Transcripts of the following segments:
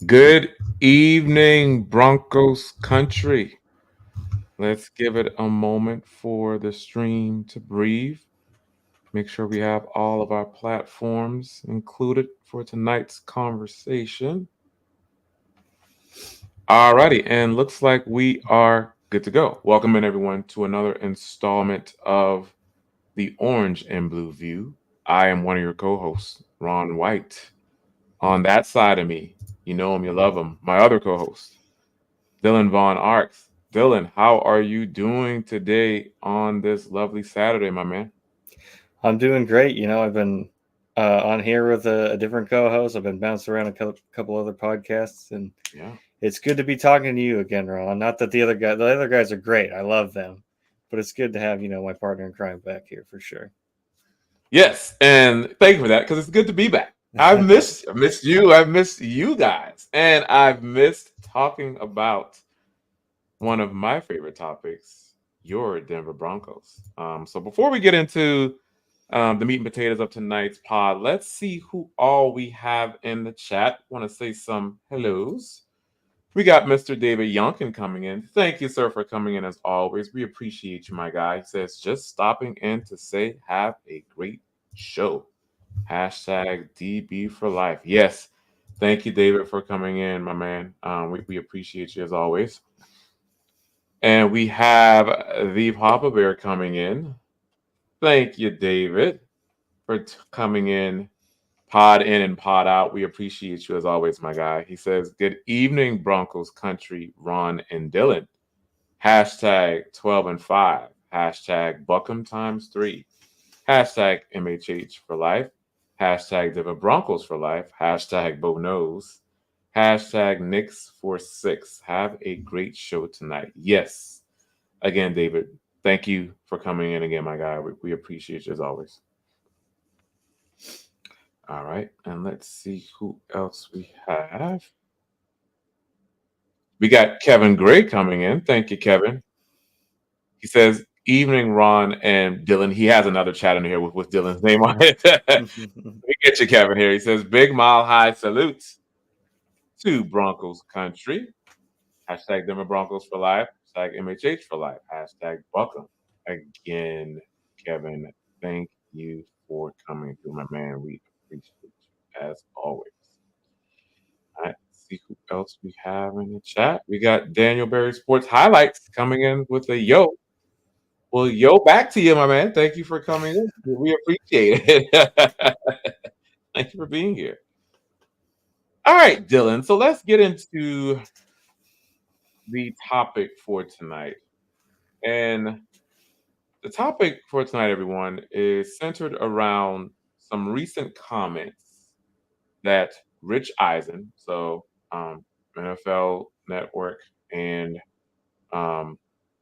Good evening, Broncos country. Let's give it a moment for the stream to breathe. Make sure we have all of our platforms included for tonight's conversation. Alrighty, and looks like we are good to go. Welcome in, everyone, to another installment of the Orange and Blue View. I am one of your co hosts, Ron White. On that side of me, you know him, you love him, my other co host, Dylan Von Arks. Dylan, how are you doing today on this lovely Saturday, my man? I'm doing great. I've been on here with a different co-host. I've been bouncing around a couple other podcasts, and Yeah. it's good to be talking to you again, Ron. Not that the other guys are great. I love them, but it's good to have my partner in crime back here for sure. Yes, and thank you for that because it's good to be back. I've missed you. I've missed you guys, and I've missed talking about one of my favorite topics, your Denver Broncos. So before we get into the meat and potatoes of tonight's pod, let's see who all we have in the chat. Want to say some hellos. We got Mr. David Yonkin coming in. Thank you, sir, for coming in as always. We appreciate you, my guy. He says, just stopping in to say, have a great show. Hashtag DB for life. Yes. Thank you, David, for coming in, my man. We appreciate you as always. And we have the Papa Bear coming in. Thank you, David, for coming in. Pod in and pod out. We appreciate you as always, my guy. He says, good evening, Broncos country, Ron and Dylan. Hashtag 12 and 5. Hashtag Buckham times 3. Hashtag MHH for life. Hashtag Denver Broncos for life. Hashtag Bo Knows. Hashtag Nix for 6. Have a great show tonight. Yes. Again, David, thank you for coming in again, my guy. We appreciate you as always. All right, and let's see who else we have. We got Kevin Gray coming in. Thank you, Kevin. He says, evening, Ron and Dylan. He has another chat in here with Dylan's name on it. We get you, Kevin, here. He says, big mile high salutes to Broncos country. Hashtag Denver Broncos for life. Hashtag MHH for life. Hashtag Buckham. Again, Kevin, thank you for coming through, my man. We appreciate you as always. All right, let's see who else we have in the chat. We got Daniel Berry Sports Highlights coming in with a yo. Well, yo, back to you, my man. Thank you for coming in. We appreciate it. Thank you for being here. All right, Dylan. So let's get into the topic for tonight. And the topic for tonight, everyone, is centered around some recent comments that Rich Eisen, so NFL Network, and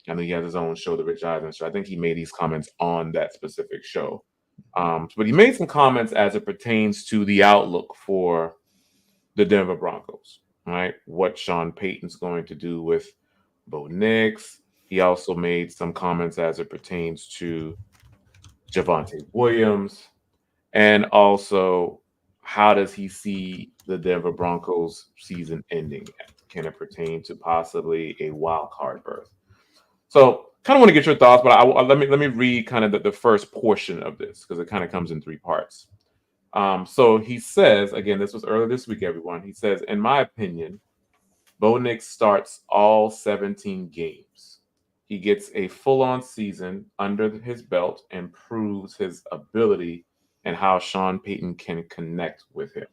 I know he has his own show, the Rich Eisen Show. I think he made these comments on that specific show. But he made some comments as it pertains to the outlook for the Denver Broncos, right? What Sean Payton's going to do with Bo Nix. He also made some comments as it pertains to Javonte Williams, and also how does he see the Denver Broncos season ending? Can it pertain to possibly a wild card berth? So, kind of want to get your thoughts, but let me read kind of the first portion of this because it kind of comes in three parts. So he says, again, this was earlier this week, everyone. He says, in my opinion, Bo Nix starts all 17 games. He gets a full-on season under his belt and proves his ability and how Sean Payton can connect with him.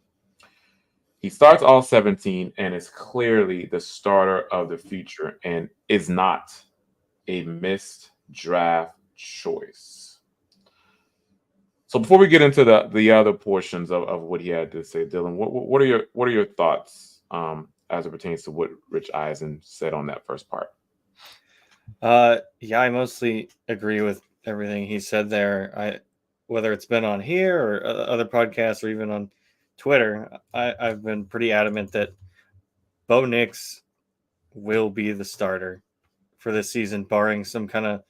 He starts all 17 and is clearly the starter of the future and is not a missed draft choice. So before we get into the other portions of what he had to say, Dylan, what are your thoughts as it pertains to what Rich Eisen said on that first part? Yeah, I mostly agree with everything he said there. Whether it's been on here or other podcasts or even on Twitter, I've been pretty adamant that Bo Nix will be the starter for this season, barring some kind of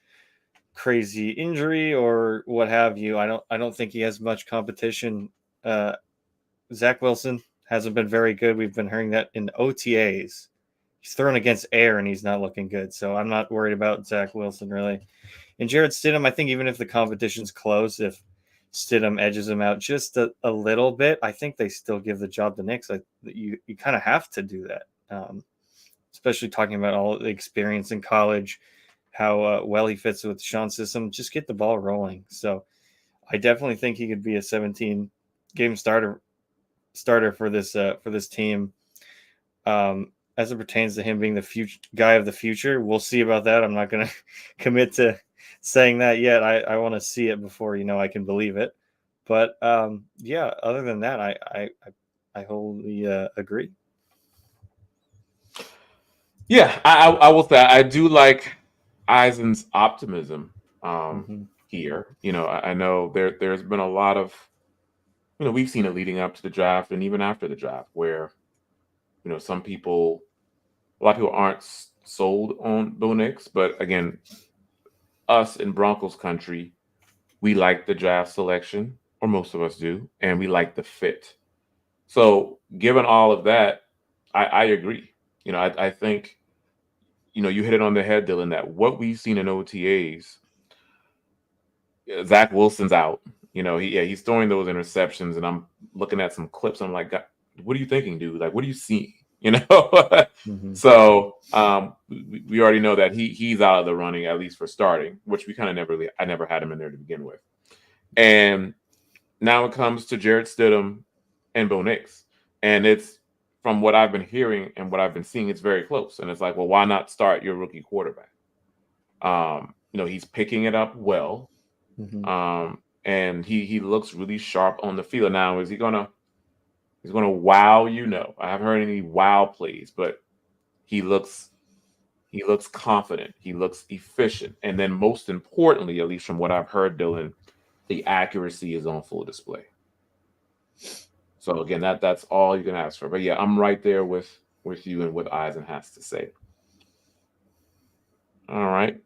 crazy injury or what have you. I don't think he has much competition. Zach Wilson hasn't been very good. We've been hearing that in OTAs. He's thrown against air and he's not looking good. So I'm not worried about Zach Wilson really. And Jared Stidham, I think even if the competition's close, if Stidham edges him out just a little bit, I think they still give the job to Nix. You kind of have to do that, especially talking about all the experience in college, how well he fits with Sean's system. Just get the ball rolling. So I definitely think he could be a 17-game starter for this team. As it pertains to him being the future guy of the future, we'll see about that. I'm not going to commit to saying that yet. I want to see it before I can believe it. But yeah, other than that, I wholly agree. Yeah, I will say I do like Eisen's optimism here. I know there's been a lot of, we've seen it leading up to the draft and even after the draft where, a lot of people aren't sold on Bo Nix, but again, us in Broncos country, we like the draft selection, or most of us do, and we like the fit. So given all of that, I agree. I think, you hit it on the head, Dylan, that what we've seen in OTAs, Zach Wilson's out. He's throwing those interceptions, and I'm looking at some clips. I'm like, God, what are you thinking, dude? Like, what are you seeing? So we already know that he's out of the running, at least for starting, which we kind of I never had him in there to begin with. And now it comes to Jared Stidham and Bo Nix, and it's from what I've been hearing and what I've been seeing, it's very close. And it's like, well, why not start your rookie quarterback? He's picking it up well. And he looks really sharp on the field. Now, he's gonna wow I haven't heard any wow plays, but he looks confident, he looks efficient, and then most importantly, at least from what I've heard, Dylan, the accuracy is on full display. So again, that's all you can ask for. But yeah, I'm right there with you and what Eisen has to say. All right.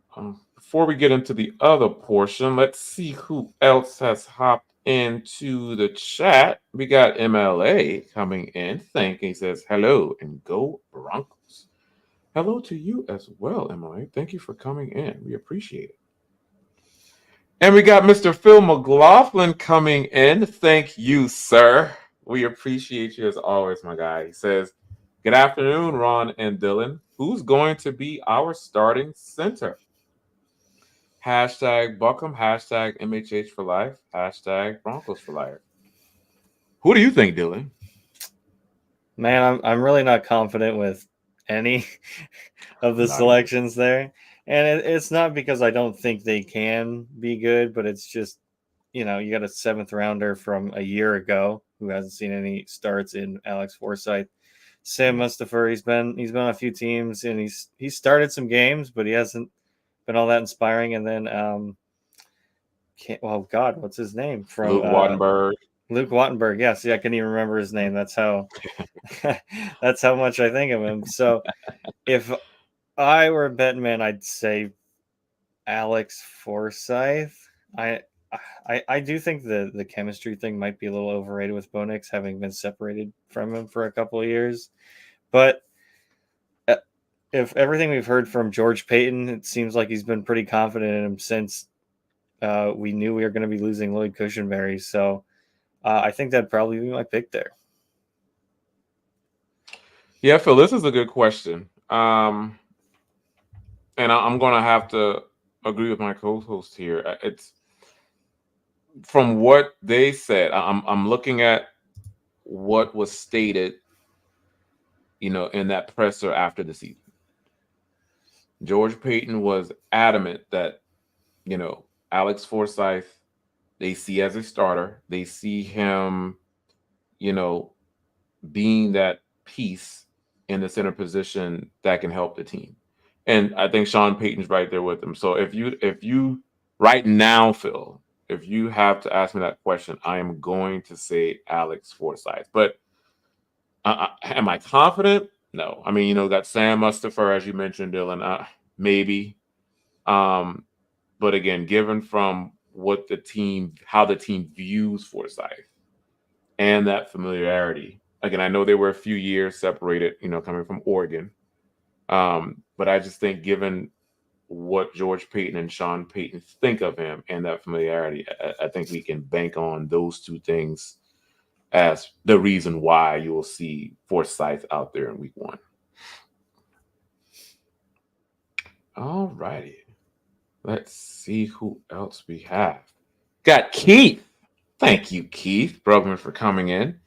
Before we get into the other portion, let's see who else has hopped into the chat. We got MLA coming in. He says, hello and go Broncos. Hello to you as well, MLA. Thank you for coming in. We appreciate it. And we got Mr. Phil McLaughlin coming in. Thank you, sir. We appreciate you as always, my guy. He says, good afternoon, Ron and Dylan. Who's going to be our starting center? Hashtag Buckham, hashtag MHH for life, hashtag Broncos for life. Who do you think, Dylan? Man, I'm really not confident with any of the selections there. And it's not because I don't think they can be good, but it's just, you got a 7th rounder from a year ago who hasn't seen any starts in Alex Forsyth. Sam Mustipher, he's been on a few teams and he's started some games, but he hasn't been all that inspiring. And then, what's his name? From Luke Wattenberg. Luke Wattenberg, yes. Yeah, I can't even remember his name. That's how that's how much I think of him. So if I were a betting man, I'd say Alex Forsyth. I do think the chemistry thing might be a little overrated with Bo Nix having been separated from him for a couple of years. But if everything we've heard from George Payton, it seems like he's been pretty confident in him since we knew we were going to be losing Lloyd Cushenberry. So I think that'd probably be my pick there. Yeah, Phil, this is a good question. And I'm going to have to agree with my co-host here. It's from what they said. I'm looking at what was stated, in that presser after the season. George Payton was adamant that, Alex Forsyth, they see as a starter. They see him, being that piece in the center position that can help the team. And I think Sean Payton's right there with him. So if you right now, Phil, if you have to ask me that question, I am going to say Alex Forsyth. But am I confident? No. I mean, got Sam Mustipher, as you mentioned, Dylan. Maybe. But again, given from how the team views Forsyth and that familiarity, again, I know they were a few years separated, coming from Oregon. But I just think given what George Payton and Sean Payton think of him and that familiarity, I think we can bank on those two things as the reason why you will see Forsyth out there in week 1. All righty. Let's see who else we have. Got Keith. Thank you, Keith Brugman, for coming in.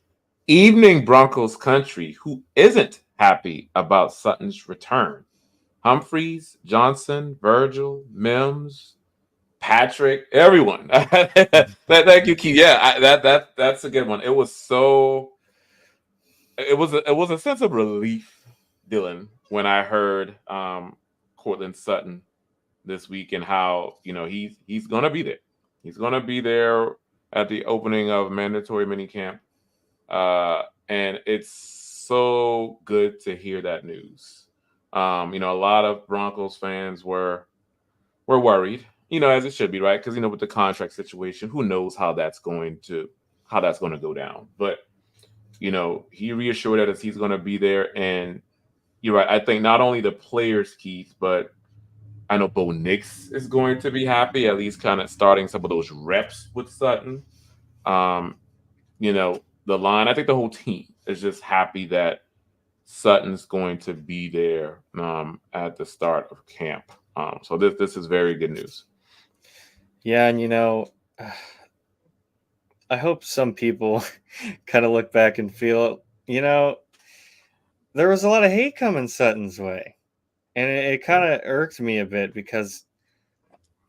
Evening Broncos country, who isn't happy about Sutton's return? Humphreys, Johnson, Virgil, Mims, Patrick, everyone. Thank you, Keith. Yeah, that's a good one. It was a sense of relief, Dylan, when I heard Courtland Sutton this week and how he's gonna be there. He's gonna be there at the opening of mandatory minicamp, and it's so good to hear that news. A lot of Broncos fans were worried, as it should be, right? Because with the contract situation, who knows how that's going to go down. But he reassured us he's going to be there, and you're right. I think not only the players, Keith, but I know Bo Nix is going to be happy, at least kind of starting some of those reps with Sutton. The line, I think the whole team is just happy that Sutton's going to be there at the start of camp. So this is very good news. Yeah, and I hope some people kind of look back and feel, there was a lot of hate coming Sutton's way. And it kind of irked me a bit because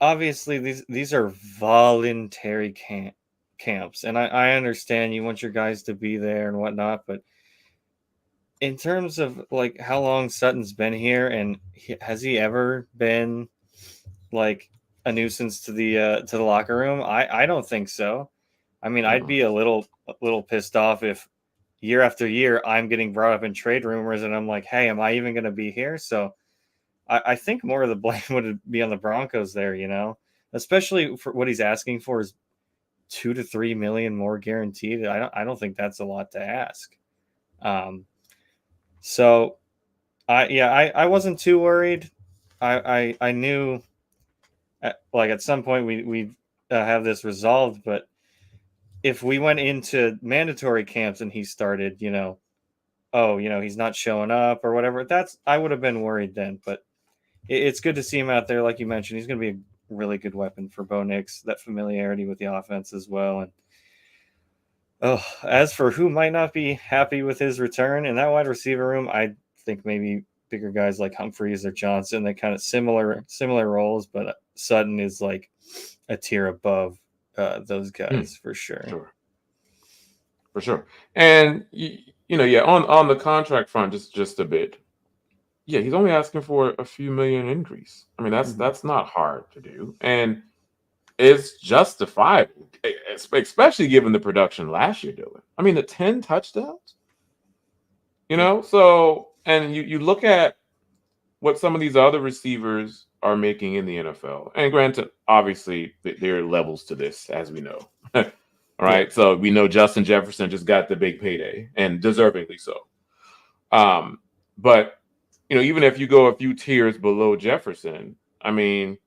obviously these are voluntary camps. And I understand you want your guys to be there and whatnot, but in terms of like how long Sutton's been here, and has he ever been like a nuisance to the locker room? I don't think so. I mean, I'd be a little pissed off if year after year I'm getting brought up in trade rumors and I'm like, hey, am I even going to be here? So I think more of the blame would be on the Broncos there, especially for what he's asking for is $2 to $3 million more guaranteed. I don't think that's a lot to ask. So I wasn't too worried. I knew at some point we'd have this resolved, but if we went into mandatory camps and he started, he's not showing up or whatever, I would have been worried then. But it's good to see him out there. Like you mentioned, he's going to be a really good weapon for Bo Nix, that familiarity with the offense as well. And as for who might not be happy with his return in that wide receiver room, I think maybe bigger guys like Humphreys or Johnson, they kind of similar roles, but Sutton is like a tier above those guys for sure. For sure. And on the contract front, just a bit. Yeah, he's only asking for a few million increase. I mean, that's not hard to do, and it's justifiable, especially given the production last year, Dylan. I mean, the 10 touchdowns. So and you look at what some of these other receivers are making in the NFL, and granted, obviously there are levels to this, as we know. All right, so we know Justin Jefferson just got the big payday, and deservingly so. But even if you go a few tiers below Jefferson, I mean,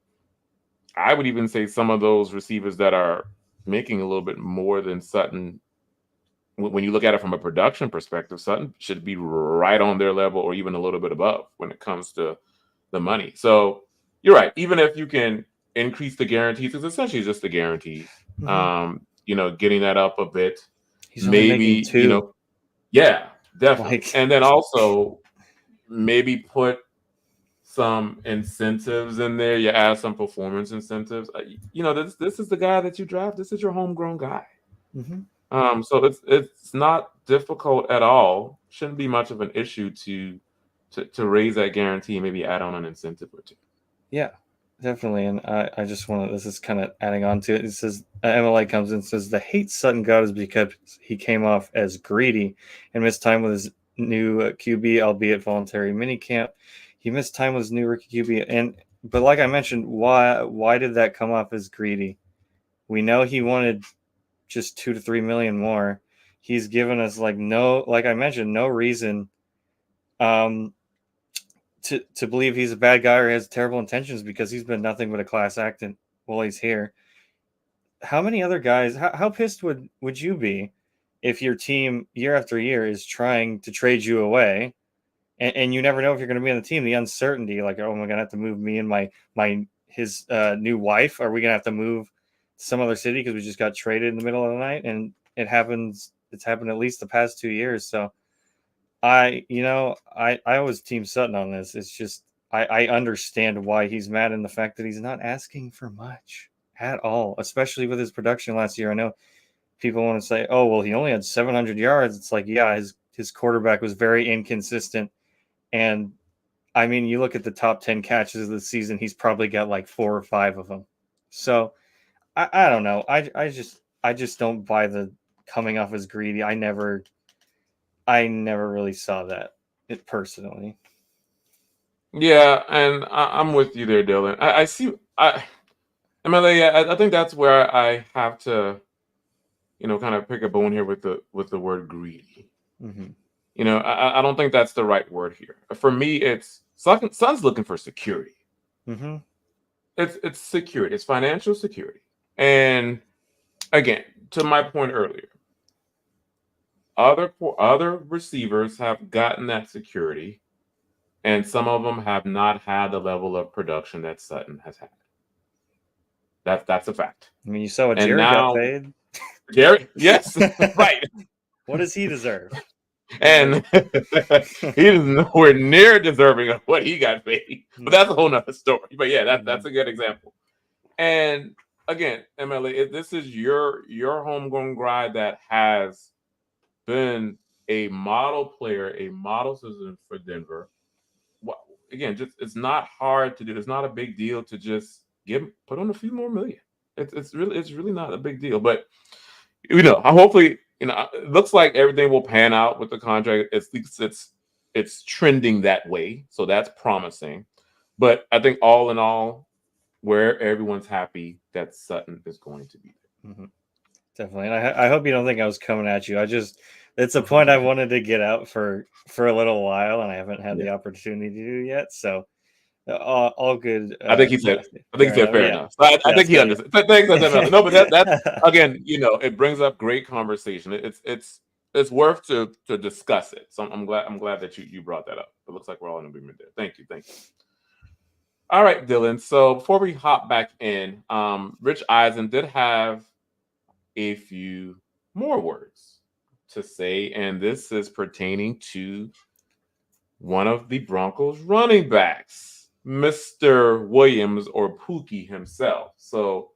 I would even say some of those receivers that are making a little bit more than Sutton, when you look at it from a production perspective, Sutton should be right on their level or even a little bit above when it comes to the money. So you're right. Even if you can increase the guarantees, it's essentially just the guarantees. Getting that up a bit. He's maybe making 2. Yeah, definitely. And then also maybe put some incentives in there. You add some performance incentives. This is the guy that you draft. This is your homegrown guy. So it's not difficult at all. Shouldn't be much of an issue to raise that guarantee and maybe add on an incentive or two. Yeah, definitely. And I just want to, this is kind of adding on to it. It says, MLA comes in and says, the hate Sutton got is because he came off as greedy and missed time with his new QB, albeit voluntary minicamp. He missed time with his new rookie QB. But like I mentioned, why did that come off as greedy? We know he wanted just $2 to $3 million more. he's given us like I mentioned, no reason to believe he's a bad guy or has terrible intentions, because he's been nothing but a class act while he's here. How many other guys? How pissed would you be if your team year after year is trying to trade you away, and you never know if you're going to be on the team? The uncertainty, like, oh, am I going to have to move me and his new wife? Are we going to have to move to some other city because we just got traded in the middle of the night? And it happens. It's happened at least the past 2 years. So I was Team Sutton on this. It's just I understand why he's mad, in the fact that he's not asking for much at all, especially with his production last year. I know people want to say, oh, well, he only had 700 yards. It's like, yeah, his quarterback was very inconsistent. And I mean, you look at the top 10 catches of the season, he's probably got like 4 or 5 of them. So I don't know. I just don't buy the coming off as greedy. I never really saw that personally. Yeah, and I'm with you there, Dylan. I see. I think that's where I have to, kind of pick a bone here with the word greedy. Mm-hmm. I don't think that's the right word here. For me, it's Son's looking for security. Mm-hmm. It's security. It's financial security. And again, to my point earlier, other receivers have gotten that security, and some of them have not had the level of production that Sutton has had. That's a fact. I mean, you saw what And Jerry got now, paid. Jerry, yes, right. What does he deserve? And he is nowhere near deserving of what he got paid. But that's a whole nother story. But yeah, that's a good example. And again, MLA, this is your homegrown guy that has been a model player, a model citizen for Denver. Well, again, just it's not hard to do. It's not a big deal to just put on a few more million. It's really not a big deal. But hopefully, it looks like everything will pan out with the contract. At least it's trending that way, so that's promising. But I think all in all, where everyone's happy that Sutton is going to be there. Mm-hmm. Definitely, and I hope you don't think I was coming at you. It's a point I wanted to get out for a little while, and I haven't had the opportunity to do yet. So all good. I think he said fair enough. So I think he understands. Thanks, no, but that's again, it brings up great conversation. It's worth to discuss it. So I'm glad that you brought that up. It looks like we're all in agreement there. Thank you. All right, Dylan. So before we hop back in, Rich Eisen did have a few more words to say, and this is pertaining to one of the Broncos running backs, Mr. Williams, or Pookie himself. So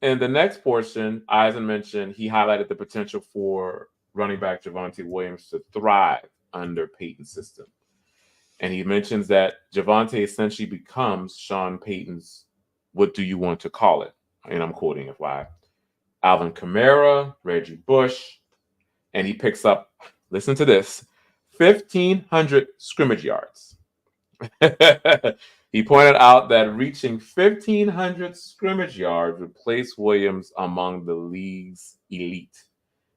in the next portion, Eisen mentioned he highlighted the potential for running back Javonte Williams to thrive under Payton's system. And he mentions that Javonte essentially becomes Sean Payton's, what do you want to call it? And I'm quoting FYI. Alvin Kamara, Reggie Bush, and he picks up, listen to this, 1,500 scrimmage yards. He pointed out that reaching 1,500 scrimmage yards would place Williams among the league's elite,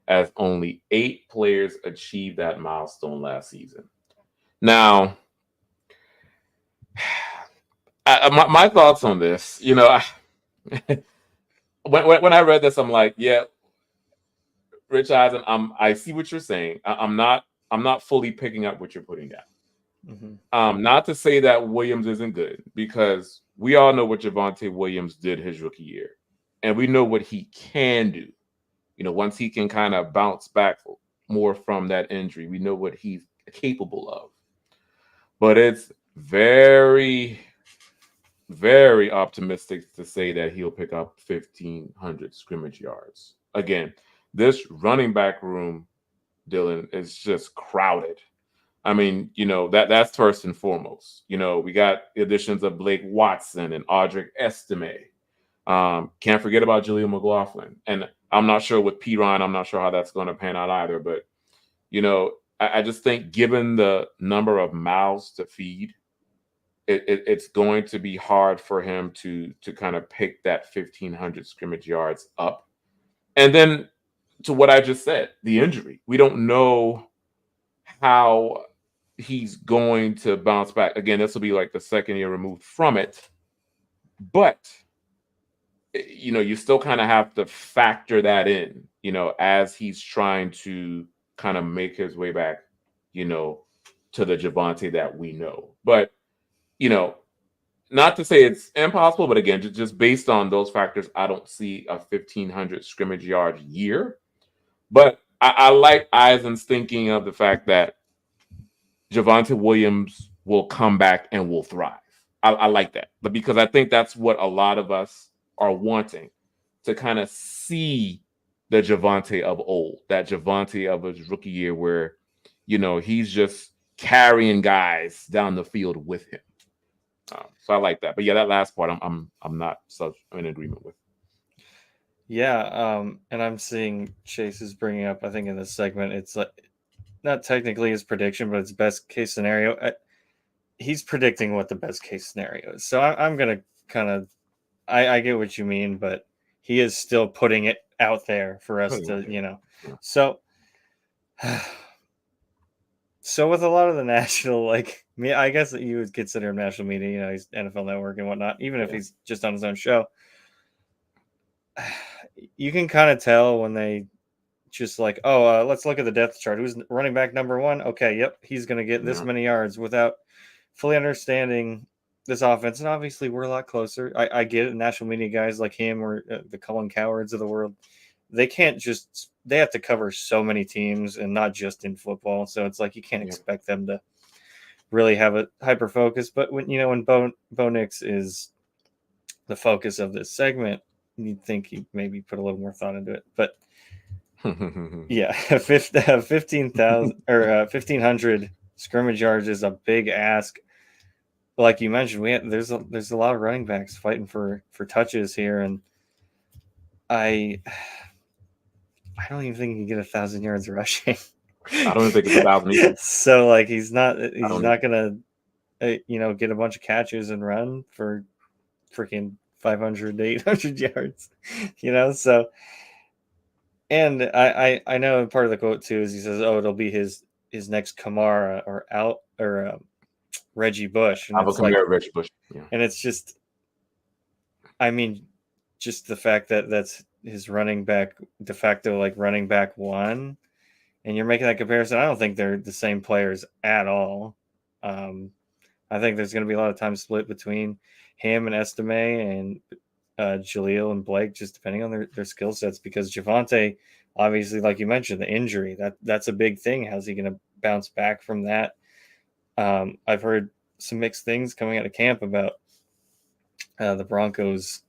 as only 8 players achieved that milestone last season. Now, my thoughts on this, when I read this, I'm like, yeah, Rich Eisen, I see what you're saying. I'm not fully picking up what you're putting down. Mm-hmm. Not to say that Williams isn't good, because we all know what Javonte Williams did his rookie year, and we know what he can do. Once he can kind of bounce back more from that injury, we know what he's capable of. But it's very, very optimistic to say that he'll pick up 1,500 scrimmage yards. Again, this running back room, Dylan, is just crowded. I mean, that's first and foremost. We got additions of Blake Watson and Audric Estime. Can't forget about Jaleel McLaughlin. And I'm not sure with Piron, I'm not sure how that's going to pan out either. But, I just think given the number of mouths to feed, it's going to be hard for him to kind of pick that 1,500 scrimmage yards up. And then to what I just said, the injury. We don't know how he's going to bounce back. Again, this will be like the second year removed from it, but you still kind of have to factor that in, as he's trying to kind of make his way back, to the Javonte that we know. But, not to say it's impossible, but again, just based on those factors, I don't see a 1,500 scrimmage yard year. But I like Eisen's thinking of the fact that Javonte Williams will come back and will thrive. I like that, but because I think that's what a lot of us are wanting, to kind of see the Javonte of old, that Javonte of his rookie year, where he's just carrying guys down the field with him. So I like that, but yeah, that last part I'm not so in agreement with. Yeah, and I'm seeing Chase is bringing up, I think in this segment, it's like not technically his prediction, but it's best case scenario. He's predicting what the best case scenario is. So I'm going to kind of, I get what you mean, but he is still putting it out there for us to, So with a lot of the national, I guess that you would consider him national media, he's NFL Network and whatnot, even if he's just on his own show. You can kind of tell when they just let's look at the depth chart. Who's running back number one? Okay, yep, he's going to get this many yards, without fully understanding this offense. And obviously, we're a lot closer. I get it. National media guys like him, or the Colin Cowards of the world, they have to cover so many teams, and not just in football. So it's like you can't expect them to really have a hyper focus. But when Bo Nix is the focus of this segment, you'd think he maybe put a little more thought into it. But yeah, 15,000 or 1,500 scrimmage yards is a big ask. Like you mentioned, there's a lot of running backs fighting for touches here, and I don't even think he can get 1,000 yards rushing. I don't even think it's 1,000 either. So he's not gonna get a bunch of catches and run for freaking 500 to 800 yards, so. And I know part of the quote too is he says, "Oh, it'll be his next Kamara or Reggie Bush." And it's Reggie Bush. Yeah. And it's just, just the fact that that's his running back, de facto running back one, and you're making that comparison. I don't think they're the same players at all. I think there's going to be a lot of time split between him and Estime and Jaleel and Blake, just depending on their skill sets, because Javonte, obviously, like you mentioned, the injury, that's a big thing. How's he going to bounce back from that? I've heard some mixed things coming out of camp about the Broncos'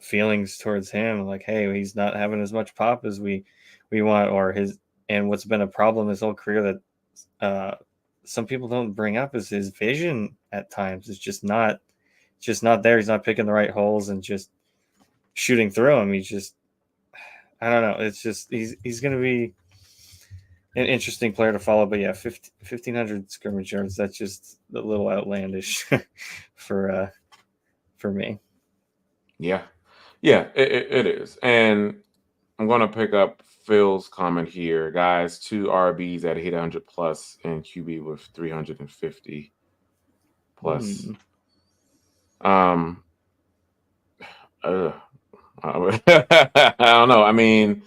feelings towards him, like, hey, he's not having as much pop as we want, and what's been a problem his whole career that some people don't bring up is his vision at times. It's just not there. He's not picking the right holes and just shooting through him. He's just, I don't know. It's just, he's going to be an interesting player to follow. But yeah, 1,500 scrimmage yards, that's just a little outlandish for me. Yeah, it is. And I'm going to pick up Phil's comment here. Guys, 2 RBs at 800 plus and QB with 350 plus. I don't know. I'm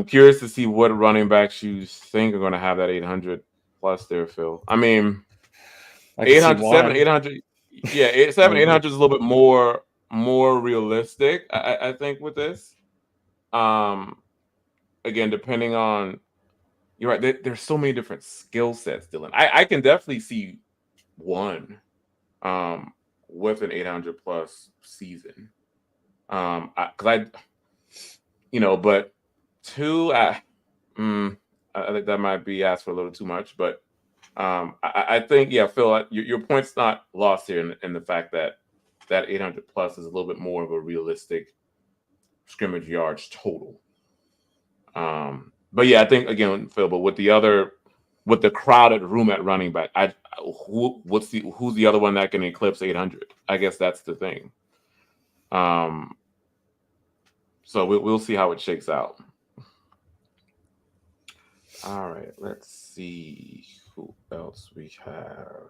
curious to see what running backs you think are going to have that 800 plus there, Phil. 800, 800. Yeah, 800 is a little bit more realistic, I think, with this. Again, depending on, you're right, there's so many different skill sets, Dylan. I can definitely see one with an 800 plus season. But 2, I think that might be asked for a little too much. But I think, yeah, Phil, your point's not lost here in the fact that 800 plus is a little bit more of a realistic scrimmage yards total. But yeah, I think, again, Phil, but with the crowded room at running back, who's the other one that can eclipse 800? I guess that's the thing. So we'll see how it shakes out. All right, let's see who else we have.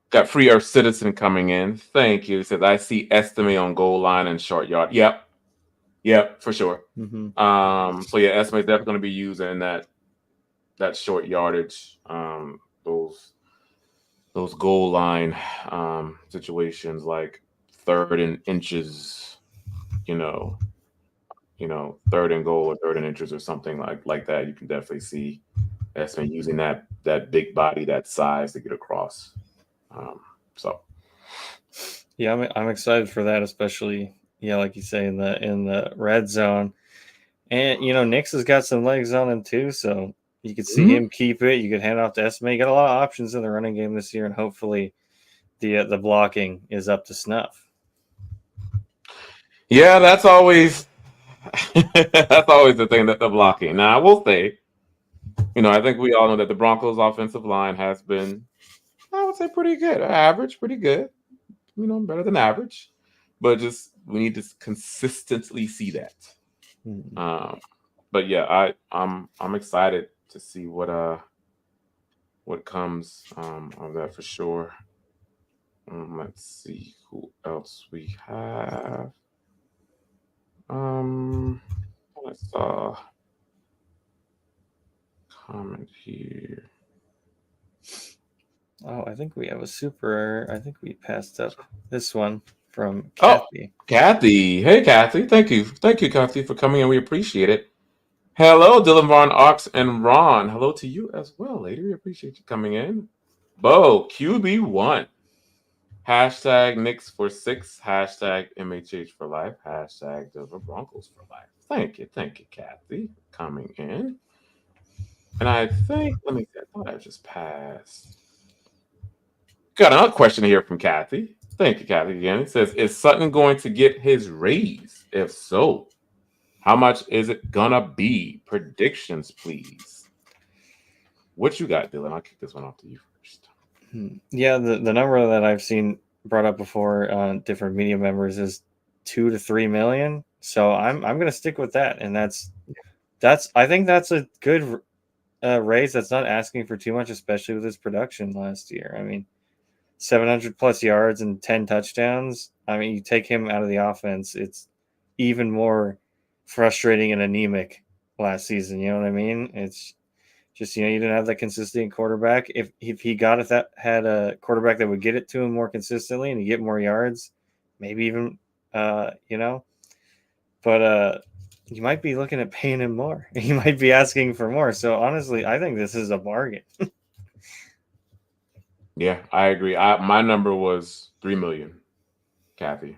Got Free Earth Citizen coming in. Thank you. He says, I see estimate on goal line and short yard. Yep, for sure. So yeah, estimate definitely going to be used in that short yardage, those goal line situations like 3rd and inches, you know, 3rd and goal or 3rd and inches or something like that. You can definitely see estimate using that big body, that size to get across. So yeah, I'm excited for that, especially like you say in the red zone, and Nix has got some legs on him too, so you could see him keep it. You could hand off to Estimate. You got a lot of options in the running game this year, and hopefully the blocking is up to snuff. Yeah, that's always the thing, that the blocking. Now I will say, I think we all know that the Broncos' offensive line has been, I would say, pretty good, average, pretty good. Better than average, but just we need to consistently see that. But yeah, I'm excited to see what comes of that for sure. Let's see who else we have. I saw a comment here. Oh, I think we have a super. I think we passed up this one from Kathy. Oh, Kathy. Hey, Kathy. Thank you, Kathy, for coming in. We appreciate it. Hello, Dylan, Vaughn, Ox, and Ron. Hello to you as well, lady. We appreciate you coming in. Bo, QB1. Hashtag Nix for 6. Hashtag MHH for life. Hashtag Denver Broncos for life. Thank you, Kathy, coming in. And I think, let me see, I thought I just passed. Got another question here from Kathy. Thank you, Kathy, again. It says, is Sutton going to get his raise? If so, how much is it gonna be? Predictions, please. What you got, Dylan? I'll kick this one off to you first. Yeah, the number that I've seen brought up before on different media members is 2 to 3 million. So I'm gonna stick with that, and that's I think that's a good raise. That's not asking for too much, especially with his production last year. I mean, 700 plus yards and 10 touchdowns. I mean, you take him out of the offense, it's even more frustrating and anemic last season. You know what I mean? It's just, you didn't have that consistent quarterback. If he had a quarterback that would get it to him more consistently and you get more yards, maybe even, but you might be looking at paying him more. You might be asking for more. So honestly, I think this is a bargain. Yeah, I agree. My number was 3 million, Kathy.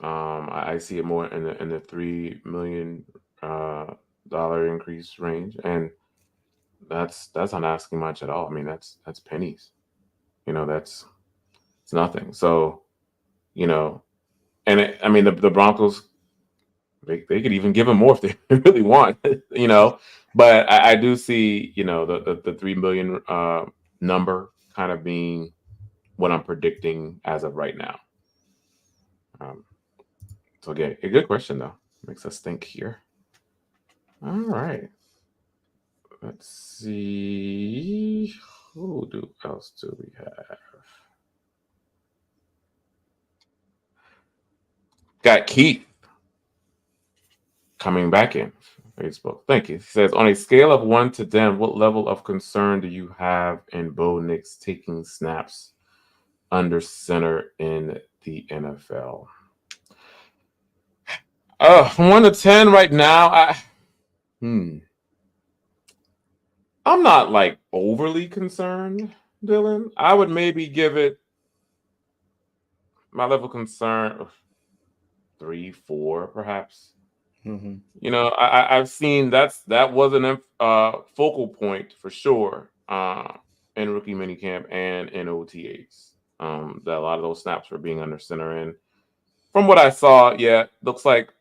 I see it more in the $3 million dollar increase range, and that's not asking much at all. I mean, that's pennies. It's nothing. So, and I mean the Broncos, they could even give him more if they really want, But I do see, the 3 million number kind of being what I'm predicting as of right now. So again, a good question though. Makes us think here. All right. Let's see. Who else do we have? Got Keith coming back in Facebook. Thank you. He says, on a scale of 1 to 10, what level of concern do you have in Bo Nix taking snaps under center in the NFL? 1 to 10 right now. I'm not like overly concerned, Dylan. I would maybe give it my level of concern 3, 4, perhaps. I've seen that was an focal point for sure in rookie minicamp and in OTAs. That a lot of those snaps were being under center, and from what I saw, looks like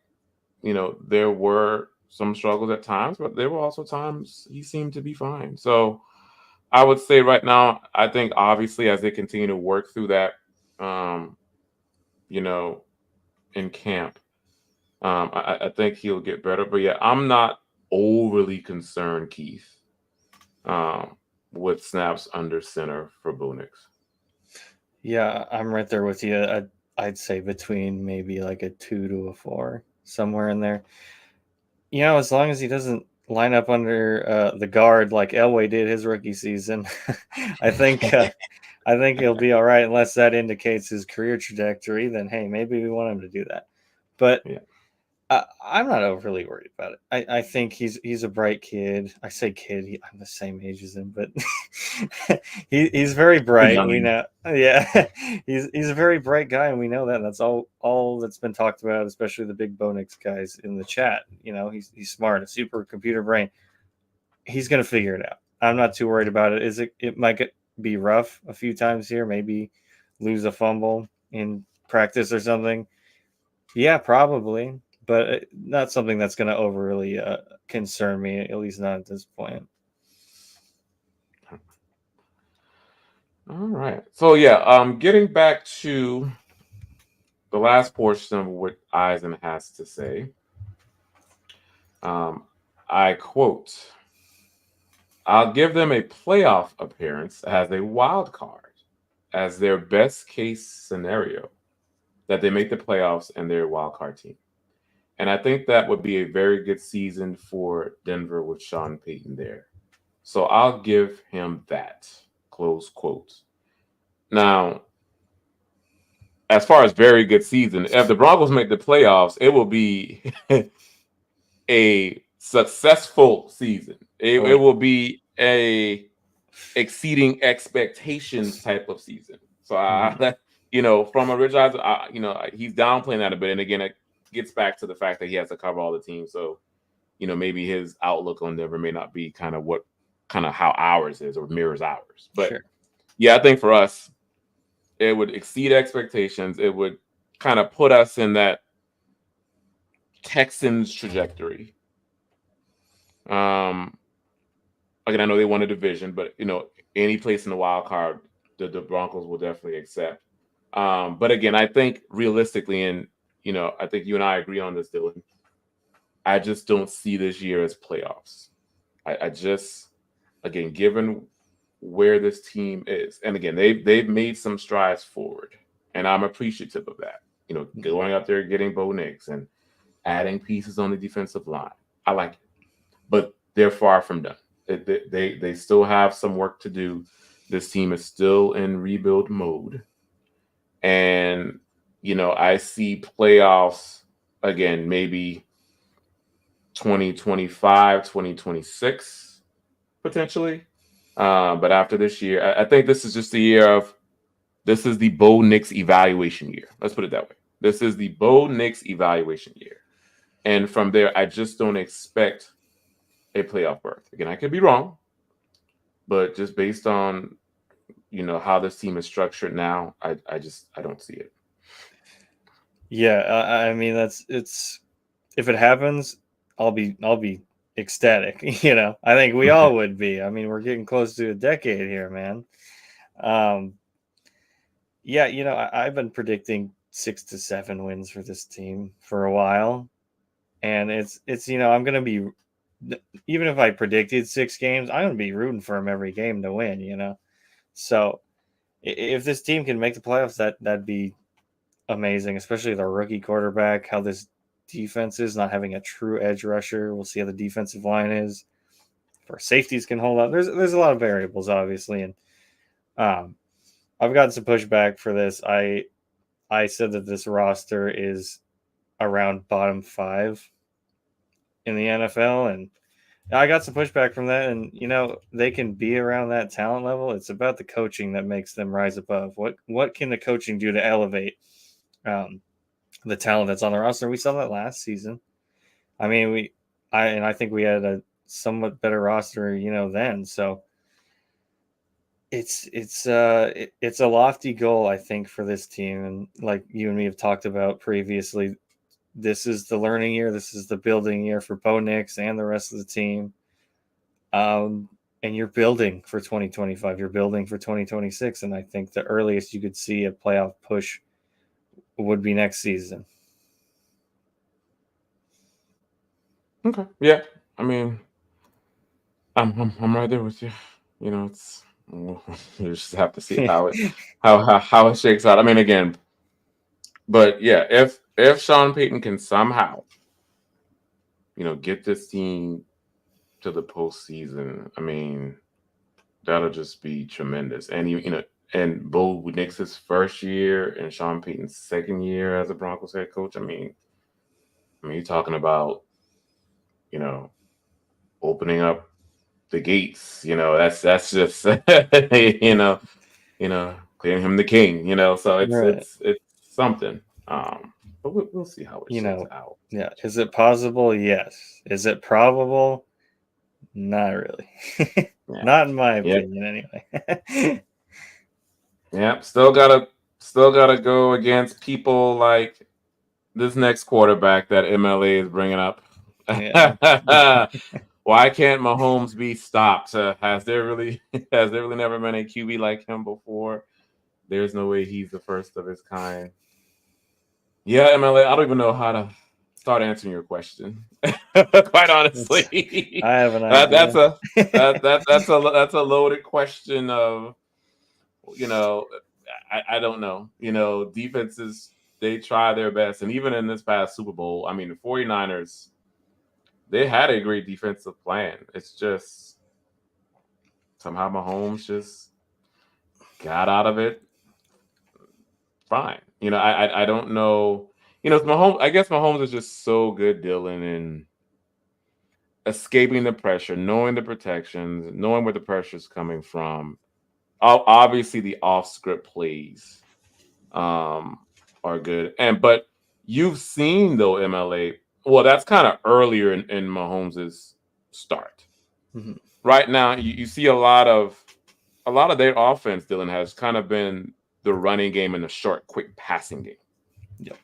there were some struggles at times, but there were also times he seemed to be fine. So I would say right now, I think obviously as they continue to work through that, in camp. I think he'll get better. But yeah, I'm not overly concerned, Keith, with snaps under center for Bo Nix. Yeah, I'm right there with you. I'd say between maybe like a 2 to a 4, somewhere in there. As long as he doesn't line up under the guard like Elway did his rookie season, I think he'll be all right. Unless that indicates his career trajectory, then hey, maybe we want him to do that. But Yeah. I'm not overly worried about it. I think he's a bright kid. I say kid. I'm the same age as him, but he's very bright. We know, yeah, he's a very bright guy, and we know that. And that's all that's been talked about, especially the big Bo Nix guys in the chat. He's smart, a super computer brain. He's gonna figure it out. I'm not too worried about it. It might be rough a few times here, maybe lose a fumble in practice or something. Yeah, probably. But not something that's going to overly concern me, at least not at this point. All right. So yeah, getting back to the last portion of what Eisen has to say. I quote, "I'll give them a playoff appearance as a wild card, as their best case scenario, that they make the playoffs and they're a wild card team. And I think that would be a very good season for Denver with Sean Payton there. So I'll give him that." Close quote. Now, as far as very good season, if the Broncos make the playoffs, it will be a successful season. It will be a exceeding expectations type of season. So from a Rich Eisen, he's downplaying that a bit. And again, it gets back to the fact that he has to cover all the teams. So, maybe his outlook on Denver may not be kind of how ours is or mirrors ours. But sure. Yeah, I think for us, it would exceed expectations. It would kind of put us in that Texans trajectory. Again, I know they won a division, but any place in the wild card, the Broncos will definitely accept. But again, I think realistically, and I think you and I agree on this, Dylan. I just don't see this year as playoffs. I just, again, given where this team is, and again, they've made some strides forward, and I'm appreciative of that. Going out there, getting Bo Nix, and adding pieces on the defensive line. I like it, but they're far from done. They still have some work to do. This team is still in rebuild mode, and I see playoffs again, maybe 2025, 2026, potentially. But after this year, I think this is just the year of, this is the Bo Nix evaluation year. Let's put it that way. This is the Bo Nix evaluation year. And from there, I just don't expect a playoff berth. Again, I could be wrong, but just based on, how this team is structured now, I don't see it. Yeah, I mean, it's if it happens, I'll be ecstatic. I think we all would be. I mean, we're getting close to a decade here, man. Yeah, I've been predicting 6 to 7 wins for this team for a while, and it's I'm gonna be, even if I predicted 6 games, I'm gonna be rooting for them every game to win. So if this team can make the playoffs, that'd be amazing, especially the rookie quarterback. How this defense is, not having a true edge rusher. We'll see how the defensive line is. If our safeties can hold up, there's a lot of variables, obviously, and I've gotten some pushback for this. I said that this roster is around bottom 5 in the NFL, and I got some pushback from that. And they can be around that talent level. It's about the coaching that makes them rise above. What can the coaching do to elevate the talent that's on the roster? We saw that last season. I mean, I think we had a somewhat better roster, then. So it's a lofty goal, I think, for this team. And like you and me have talked about previously, this is the learning year. This is the building year for Bo Nix and the rest of the team. And you're building for 2025. You're building for 2026. And I think the earliest you could see a playoff push would be next season. Okay. Yeah. I mean, I'm right there with you. It's you just have to see how it shakes out. I mean, again, but yeah, if Sean Payton can somehow, get this team to the postseason, I mean, that'll just be tremendous. And and Bo Nix's first year and Sean Payton's second year as a Broncos head coach. I mean, you're talking about, you know, opening up the gates. That's just clearing him the king. So it's Right. it's it's something. But we'll see how it shakes out. Yeah. Is it possible? Yes. Is it probable? Not really. Yeah. Not in my Yep. opinion, anyway. Yep. Still gotta go against people like this next quarterback that MLA is bringing up. Yeah. Why can't Mahomes be stopped? Has there really has there really never been a QB like him before? There's no way he's the first of his kind. Yeah, MLA, I don't even know how to start answering your question. Quite honestly, I have an that, idea. that's a that's a loaded question of you know I don't know. Defenses, they try their best, and even in this past Super Bowl, I mean the 49ers, they had a great defensive plan. It's just somehow Mahomes just got out of it fine. I don't know. Mahomes. I guess Mahomes is just so good, Dylan, in escaping the pressure, knowing the protections, knowing where the pressure is coming from. Obviously, the off-script plays um, are good, but you've seen though MLA. Well, that's kind of earlier in Mahomes's start. Mhm. Right now, you see a lot of their offense, Dylan, has kind of been the running game and the short, quick passing game. Yep.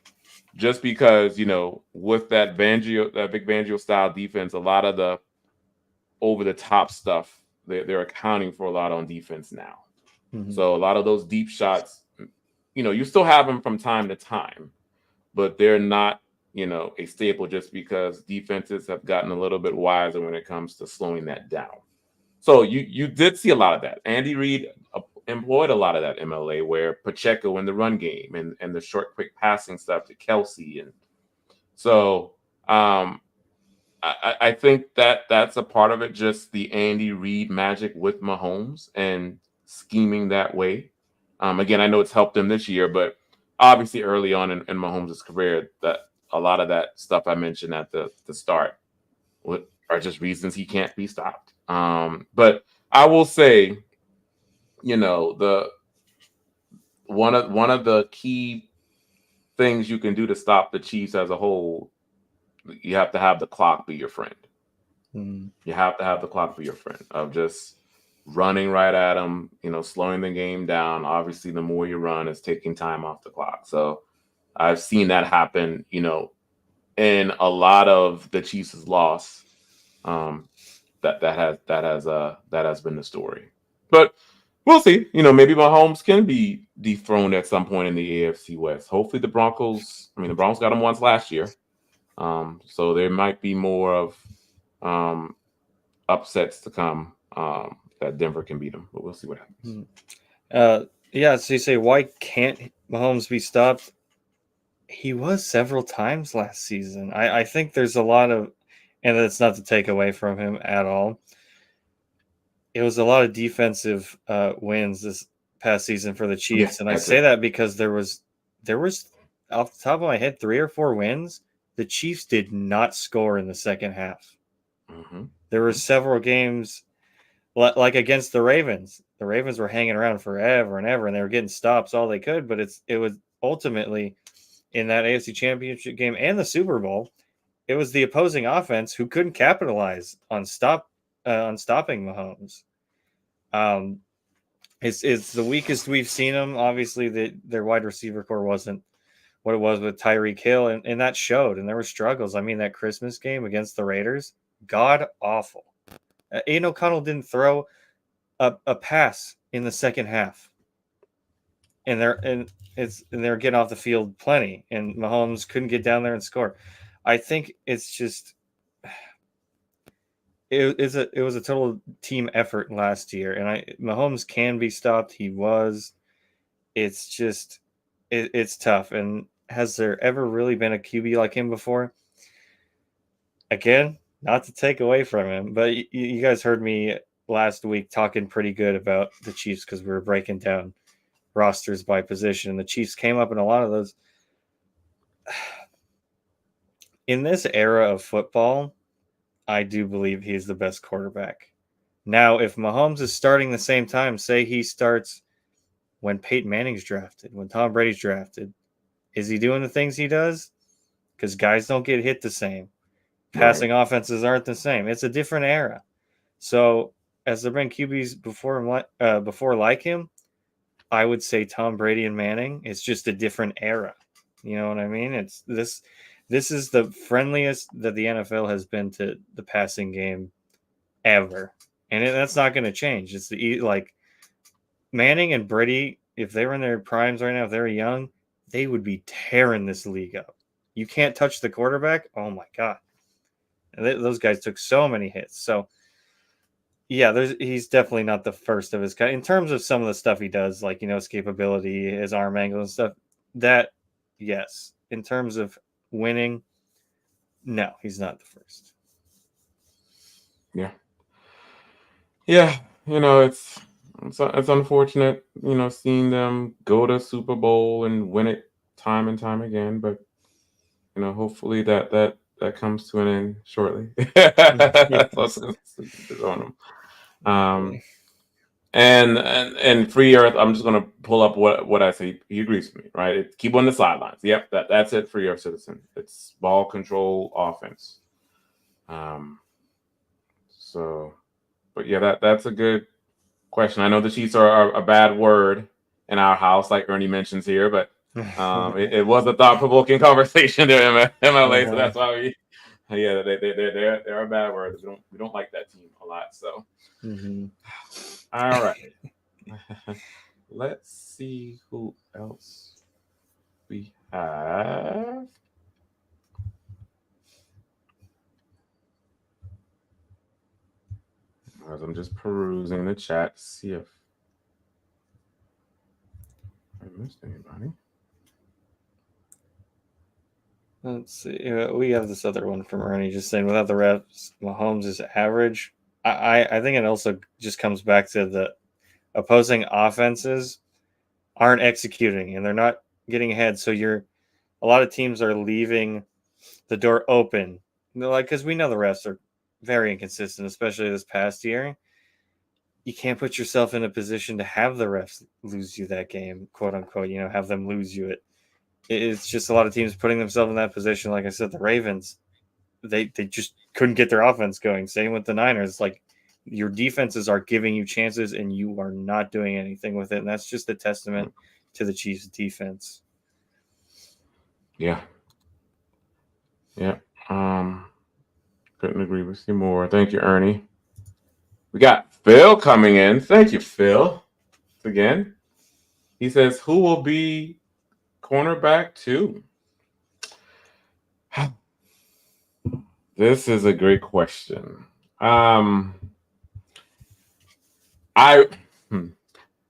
Just because, with that big Fangio style defense, a lot of the over the top stuff, they're accounting for a lot on defense now. Mhm. So a lot of those deep shots, you still have them from time to time, but they're not, a staple just because defenses have gotten a little bit wiser when it comes to slowing that down. So you did see a lot of that. Andy Reid employed a lot of that MLA where Pacheco in the run game and the short, quick passing stuff to Kelsey. And so I think that's a part of it, just the Andy Reid magic with Mahomes and scheming that way. Again, I know it's helped him this year, but obviously early on in Mahomes' career, that a lot of that stuff I mentioned at the start are just reasons he can't be stopped. But I will say, the one of the key things you can do to stop the Chiefs as a whole, you have to have the clock be your friend. Mhm. You have to have the clock be your friend of just running right at them, slowing the game down. Obviously, the more you run, is taking time off the clock. So I've seen that happen, in a lot of the Chiefs' loss. That has been the story. But we'll see. Maybe Mahomes can be dethroned at some point in the AFC West. Hopefully, the Broncos. I mean, the Broncos got him once last year, so there might be more of um, upsets to come that Denver can beat them. But we'll see what happens. Mhm. Yeah. So you say, why can't Mahomes be stopped? He was several times last season. I think there's a lot of, and that's not to take away from him at all. It was a lot of defensive wins this past season for the Yeah, Chiefs, and I that's say it. that because there was off the top of my head 3 or 4 wins. The Chiefs did not score in the second half. Hmm. There were several games like against the Ravens. The Ravens were hanging around forever and ever, and they were getting stops all they could. But it was ultimately in that AFC Championship game and the Super Bowl. It was the opposing offense who couldn't capitalize on stopping Mahomes. Um, it's the weakest we've seen them. Obviously, their wide receiver core wasn't what it was with Tyreek Hill, and that showed. And there were struggles. I mean, that Christmas game against the Raiders, god awful. Aiden O'Connell didn't throw a pass in the second half, and they're getting off the field plenty, and Mahomes couldn't get down there and score. I think it's just it was a total team effort last year, and Mahomes can be stopped. He was. It's just it's tough. And has there ever really been a QB like him before? Again, not to take away from him, but you guys heard me last week talking pretty good about the Chiefs because we were breaking down rosters by position, and the Chiefs came up in a lot of those. In this era of football, I do believe he's the best quarterback. Now, if Mahomes is starting the same time, say he starts when Peyton Manning's drafted, when Tom Brady's drafted, is he doing the things he does? Because guys don't get hit the same. Passing offenses aren't the same. It's a different era. So, as there have been QBs before like him, I would say Tom Brady and Manning. It's just a different era. You know what I mean? It's this. This is the friendliest that the NFL has been to the passing game ever, and that's not going to change. It's like Manning and Brady. If they were in their primes right now, if they were young, they would be tearing this league up. You can't touch the quarterback. Oh my god, those guys took so many hits. So yeah, he's definitely not the first of his kind in terms of some of the stuff he does, like escapability, his arm angle and stuff. That yes, in terms of winning, no, he's not the first. Yeah. It's unfortunate, seeing them go to Super Bowl and win it time and time again, but hopefully that comes to an end shortly. That's what's on them. And Free Earth, I'm just gonna pull up what I say. He agrees with me, right? Keep on the sidelines. Yep, that's it. Free Earth Citizen. It's ball control offense. But yeah, that's a good question. I know the Chiefs are a bad word in our house, like Ernie mentions here, but it was a thought-provoking conversation there, MLA. So that's why they're a bad word. We don't like that team a lot. So, All right, let's see who else we have. As I'm just perusing the chat to see if I missed anybody. Let's see. We have this other one from Ernie just saying without the refs, Mahomes is average. I think it also just comes back to the opposing offenses aren't executing and they're not getting ahead. So a lot of teams are leaving the door open. Because we know the refs are very inconsistent, especially this past year. You can't put yourself in a position to have the refs lose you that game, quote unquote, have them lose you it. It's just a lot of teams putting themselves in that position. Like I said, the Ravens, they just couldn't get their offense going. Same with the Niners. Like your defenses are giving you chances and you are not doing anything with it. And that's just a testament to the Chiefs defense. Yeah. Couldn't agree with you more. Thank you, Ernie. We got Phil coming in. Thank you, Phil. Again, he says, who will be cornerback 2? This is a great question. I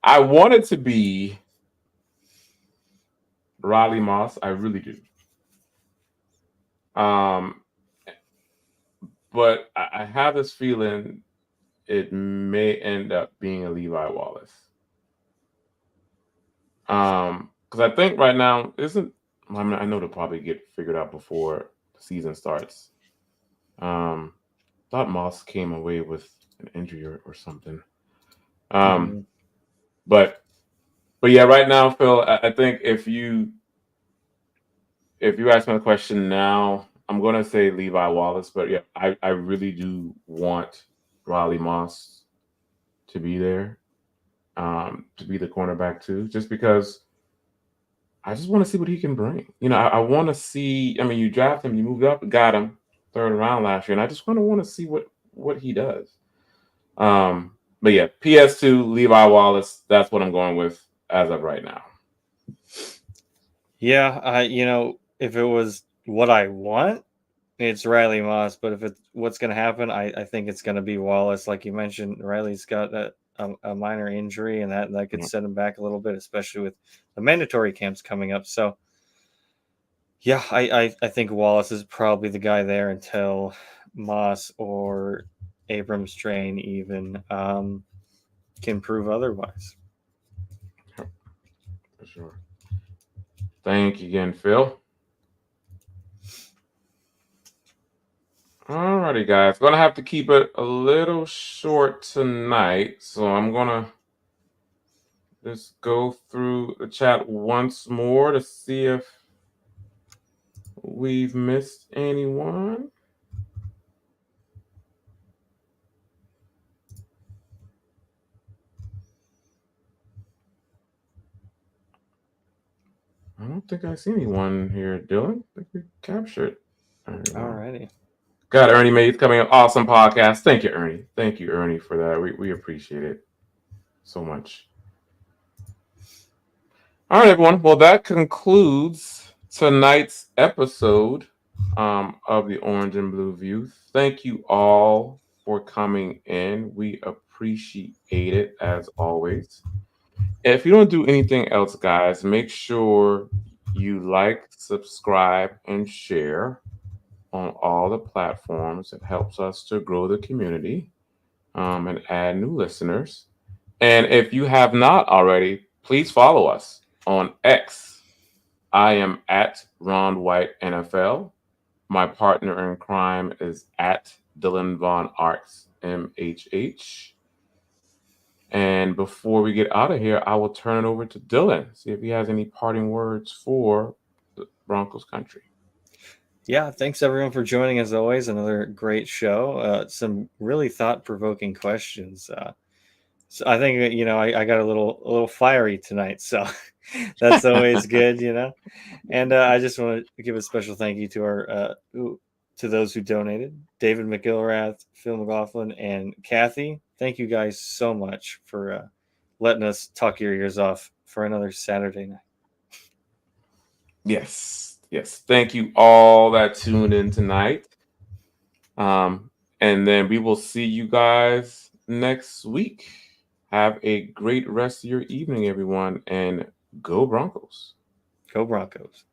want it to be Riley Moss. I really do. But I have this feeling it may end up being a Levi Wallace. Because I think right now I know they'll probably get figured out before the season starts. Thought Moss came away with an injury or something. But yeah, right now, Phil, I think if you ask me a question now, I'm going to say Levi Wallace. But yeah, I really do want Riley Moss to be there, to be the cornerback 2, just because I just want to see what he can bring. I want to see. I mean, you draft him, you moved up, got him 3rd round last year, and I just want to see what he does. But yeah, PS2 Levi Wallace. That's what I'm going with as of right now. Yeah, if it was what I want, it's Riley Moss, but if it's what's going to happen, I think it's going to be Wallace. Like you mentioned, Riley's got a minor injury, and that could set him back a little bit, especially with the mandatory camps coming up. So, yeah, I think Wallace is probably the guy there until Moss or Abrams Train even can prove otherwise. For sure. Thank you again, Phil. Alrighty, guys. Gonna have to keep it a little short tonight, so I'm gonna just go through the chat once more to see if we've missed anyone. I don't think I see anyone here, Dylan. I think we captured. Alrighty. Got Ernie Mays coming up. Awesome podcast. Thank you, Ernie. Thank you, Ernie, for that. We appreciate it so much. All right, everyone. Well, that concludes tonight's episode of the Orange and Blue View. Thank you all for coming in. We appreciate it as always. If you don't do anything else, guys, make sure you like, subscribe, and share on all the platforms. It helps us to grow the community and add new listeners. And if you have not already, please follow us on X. I am at Ron White NFL. My partner in crime is at Dylan Von Arts MHH. And before we get out of here, I will turn it over to Dylan, see if he has any parting words for the Broncos country. Yeah, thanks everyone for joining as always. Another great show. Some really thought-provoking questions. So I think I got a little fiery tonight, so that's always good, And I just want to give a special thank you to to those who donated: David McGilrath, Phil McLaughlin, and Kathy. Thank you guys so much for letting us talk your ears off for another Saturday night. Yes. Thank you all that tuned in tonight. And then we will see you guys next week. Have a great rest of your evening, everyone, and go Broncos. Go Broncos.